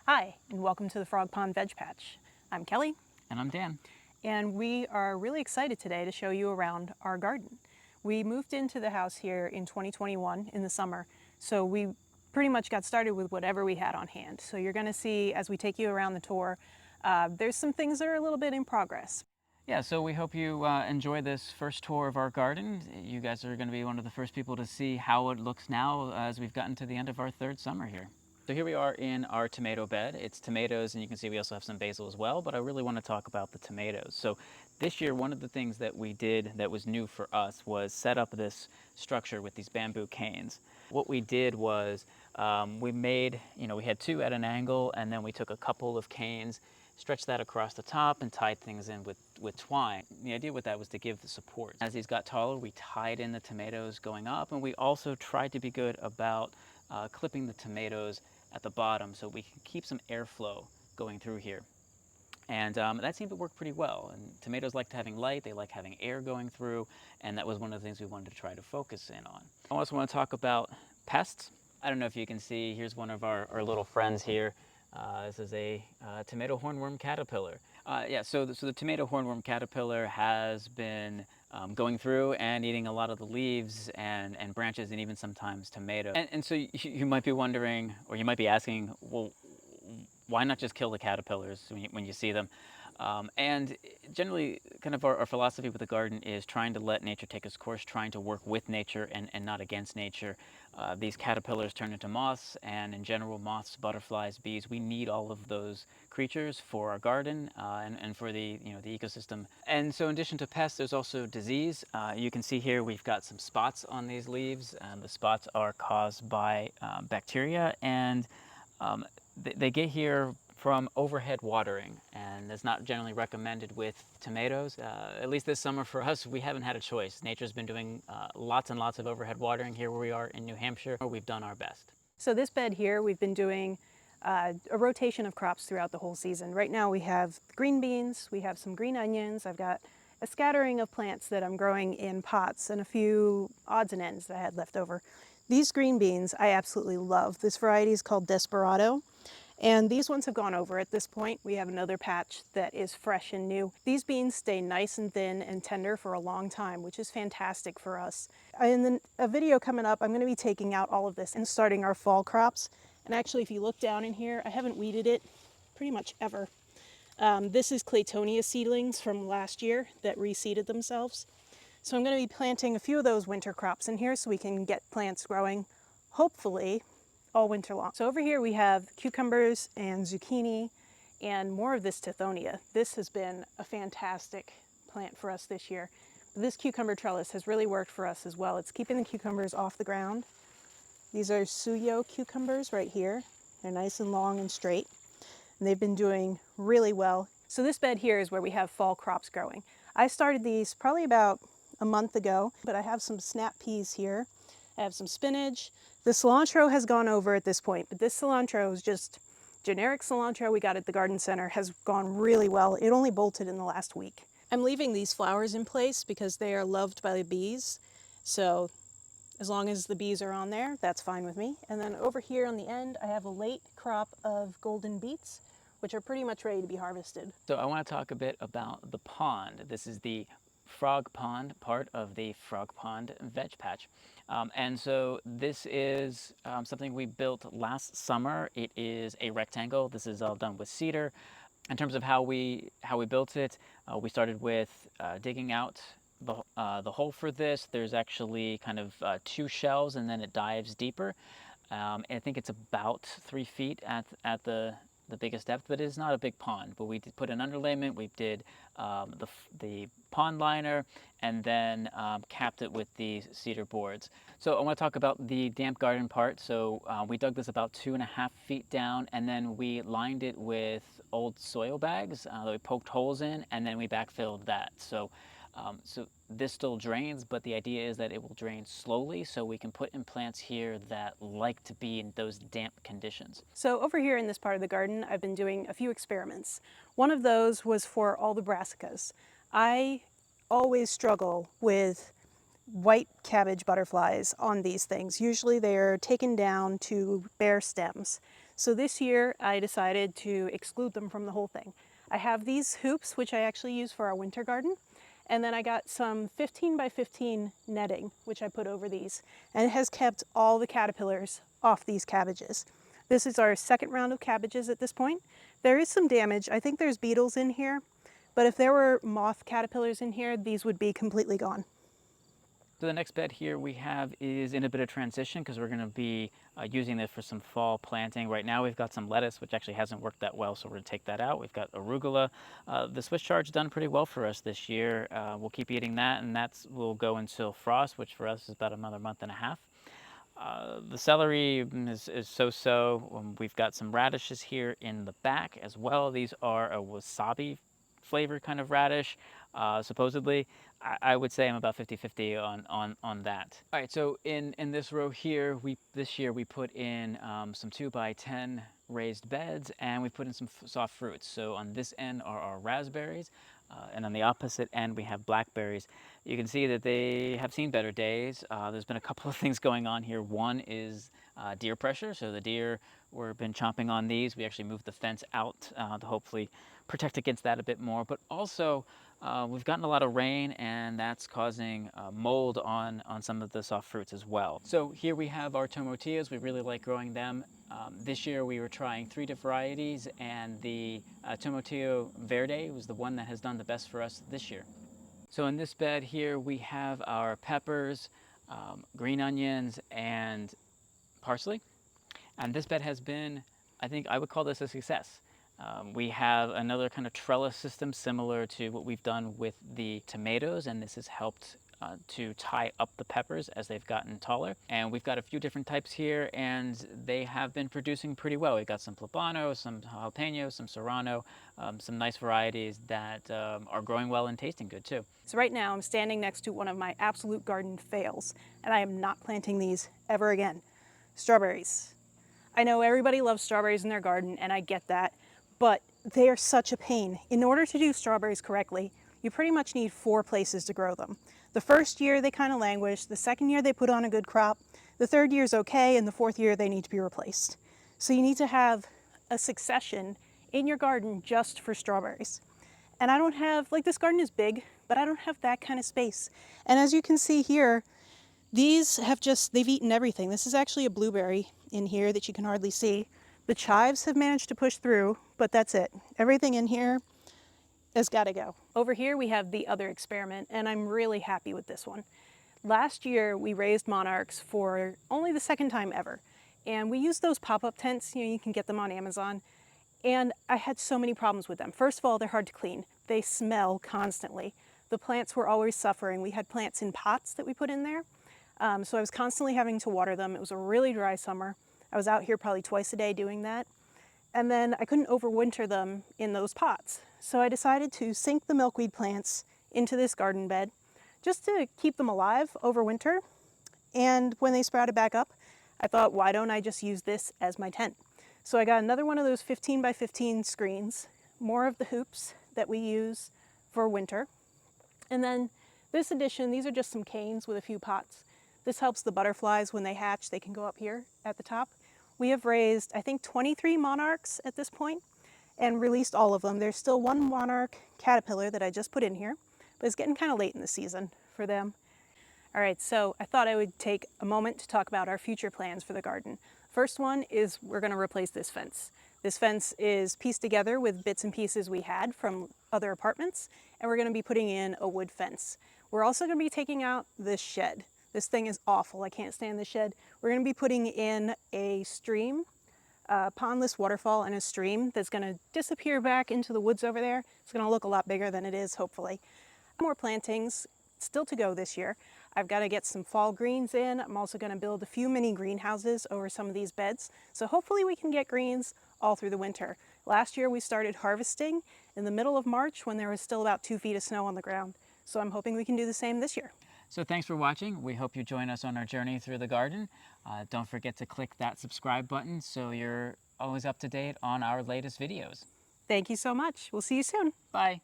Hi, and welcome to the Frog Pond Veg Patch. I'm Kelly. And I'm Dan. And we are really excited today to show you around our garden. We moved into the house here in 2021 in the summer, so we pretty much got started with whatever we had on hand. So you're going to see as we take you around the tour, there's some things that are a little bit in progress. Yeah, so we hope you enjoy this first tour of our garden. You guys are going to be one of the first people to see how it looks now as we've gotten to the end of our third summer here. So here we are in our tomato bed. It's tomatoes, and you can see we also have some basil as well, but I really want to talk about the tomatoes. So this year, one of the things that we did that was new for us was set up this structure with these bamboo canes. What we did was we had two at an angle, and then we took a couple of canes, stretched that across the top, and tied things in with twine. The idea with that was to give the support. As these got taller, we tied in the tomatoes going up, and we also tried to be good about clipping the tomatoes at the bottom so we can keep some airflow going through here. And that seemed to work pretty well. And tomatoes like having light, they like having air going through, and that was one of the things we wanted to try to focus in on. I also want to talk about pests. I don't know if you can see, here's one of our little friends here. This is a tomato hornworm caterpillar. So the tomato hornworm caterpillar has been going through and eating a lot of the leaves and branches and even sometimes tomatoes. And so you might be wondering, or you might be asking, well, why not just kill the caterpillars when you see them? And generally, kind of our philosophy with the garden is trying to let nature take its course, trying to work with nature and not against nature. These caterpillars turn into moths, and in general, moths, butterflies, bees, we need all of those creatures for our garden and for the ecosystem. And so in addition to pests, there's also disease. You can see here we've got some spots on these leaves. The spots are caused by bacteria, and they get here from overhead watering, and it's not generally recommended with tomatoes. At least this summer for us, we haven't had a choice. Nature's been doing lots and lots of overhead watering here where we are in New Hampshire. We've done our best. So this bed here, we've been doing a rotation of crops throughout the whole season. Right now we have green beans, we have some green onions, I've got a scattering of plants that I'm growing in pots and a few odds and ends that I had left over. These green beans I absolutely love. This variety is called Desperado. And these ones have gone over at this point. We have another patch that is fresh and new. These beans stay nice and thin and tender for a long time, which is fantastic for us. In a video coming up, I'm going to be taking out all of this and starting our fall crops. And actually, if you look down in here, I haven't weeded it pretty much ever. This is Claytonia seedlings from last year that reseeded themselves. So I'm going to be planting a few of those winter crops in here so we can get plants growing, hopefully, all winter long. So over here we have cucumbers and zucchini and more of this Tithonia. This has been a fantastic plant for us this year. This cucumber trellis has really worked for us as well. It's keeping the cucumbers off the ground. These are suyo cucumbers right here. They're nice and long and straight, and they've been doing really well. So this bed here is where we have fall crops growing. I started these probably about a month ago, but I have some snap peas here. I have some spinach. The cilantro has gone over at this point, but this cilantro is just generic cilantro we got at the garden center, has gone really well. It only bolted in the last week. I'm leaving these flowers in place because they are loved by the bees. So as long as the bees are on there, that's fine with me. And then over here on the end, I have a late crop of golden beets, which are pretty much ready to be harvested. So I want to talk a bit about the pond. This is the Frog Pond, part of the Frog Pond Veg Patch. And so this is something we built last summer. It is a rectangle. This is all done with cedar. In terms of how we built it, we started with digging out the hole for this. There's actually kind of two shelves, and then it dives deeper. And I think it's about 3 feet at the biggest depth, but it is not a big pond. But we did put an underlayment, we did the pond liner, and then capped it with the cedar boards. So I want to talk about the damp garden part. So we dug this about 2.5 feet down, and then we lined it with old soil bags that we poked holes in, and then we backfilled that. So this still drains, but the idea is that it will drain slowly so we can put in plants here that like to be in those damp conditions. So over here in this part of the garden, I've been doing a few experiments. One of those was for all the brassicas. I always struggle with white cabbage butterflies on these things. Usually they're taken down to bare stems. So this year I decided to exclude them from the whole thing. I have these hoops, which I actually use for our winter garden. And then I got some 15 by 15 netting, which I put over these. And it has kept all the caterpillars off these cabbages. This is our second round of cabbages at this point. There is some damage. I think there's beetles in here, but if there were moth caterpillars in here, these would be completely gone. So the next bed here we have is in a bit of transition because we're going to be using this for some fall planting. Right now we've got some lettuce, which actually hasn't worked that well, so we're going to take that out. We've got arugula. The Swiss chard's done pretty well for us this year. We'll keep eating that, and that will go until frost, which for us is about another month and a half. The celery is so-so. We've got some radishes here in the back as well. These are a wasabi flavored kind of radish, supposedly. I would say I'm about 50-50 on that. All right, so in this row here, this year we put in some 2 by 10 raised beds, and we put in some soft fruits. So on this end are our raspberries, and on the opposite end we have blackberries. You can see that they have seen better days. There's been a couple of things going on here. One is deer pressure, so the deer were been chomping on these. We actually moved the fence out to hopefully protect against that a bit more, but also we've gotten a lot of rain, and that's causing mold on some of the soft fruits as well. So here we have our tomatillos. We really like growing them. This year we were trying 3 different varieties, and the Tomatillo Verde was the one that has done the best for us this year. So in this bed here we have our peppers, green onions, and parsley. And this bed has been, I think I would call this a success. We have another kind of trellis system similar to what we've done with the tomatoes, and this has helped to tie up the peppers as they've gotten taller. And we've got a few different types here, and they have been producing pretty well. We've got some poblano, some jalapeno, some serrano, some nice varieties that are growing well and tasting good too. So right now I'm standing next to one of my absolute garden fails, and I am not planting these ever again. Strawberries. I know everybody loves strawberries in their garden, and I get that, but they are such a pain. In order to do strawberries correctly, you pretty much need 4 places to grow them. The first year they kind of languish, the second year they put on a good crop, the third year is okay, and the fourth year they need to be replaced. So you need to have a succession in your garden just for strawberries. And I don't have, like, this garden is big, but I don't have that kind of space. And as you can see here, these have they've eaten everything. This is actually a blueberry in here that you can hardly see. The chives have managed to push through, but that's it. Everything in here has got to go. Over here we have the other experiment, and I'm really happy with this one. Last year we raised monarchs for only the second time ever, and we used those pop-up tents. You can get them on Amazon, and I had so many problems with them. First of all, they're hard to clean. They smell constantly. The plants were always suffering. We had plants in pots that we put in there, so I was constantly having to water them. It was a really dry summer. I was out here probably twice a day doing that. And then I couldn't overwinter them in those pots. So I decided to sink the milkweed plants into this garden bed just to keep them alive over winter. And when they sprouted back up, I thought, why don't I just use this as my tent? So I got another one of those 15 by 15 screens, more of the hoops that we use for winter. And then this edition, these are just some canes with a few pots. This helps the butterflies when they hatch. They can go up here at the top. We have raised, I think, 23 monarchs at this point and released all of them. There's still one monarch caterpillar that I just put in here, but it's getting kind of late in the season for them. All right, so I thought I would take a moment to talk about our future plans for the garden. First one is we're going to replace this fence. This fence is pieced together with bits and pieces we had from other apartments, and we're going to be putting in a wood fence. We're also going to be taking out this shed. This thing is awful. I can't stand the shed. We're going to be putting in a stream, a pondless waterfall and a stream that's going to disappear back into the woods over there. It's going to look a lot bigger than it is, hopefully. More plantings still to go this year. I've got to get some fall greens in. I'm also going to build a few mini greenhouses over some of these beds. So hopefully we can get greens all through the winter. Last year we started harvesting in the middle of March when there was still about 2 feet of snow on the ground. So I'm hoping we can do the same this year. So thanks for watching. We hope you join us on our journey through the garden. Don't forget to click that subscribe button so you're always up to date on our latest videos. Thank you so much. We'll see you soon. Bye.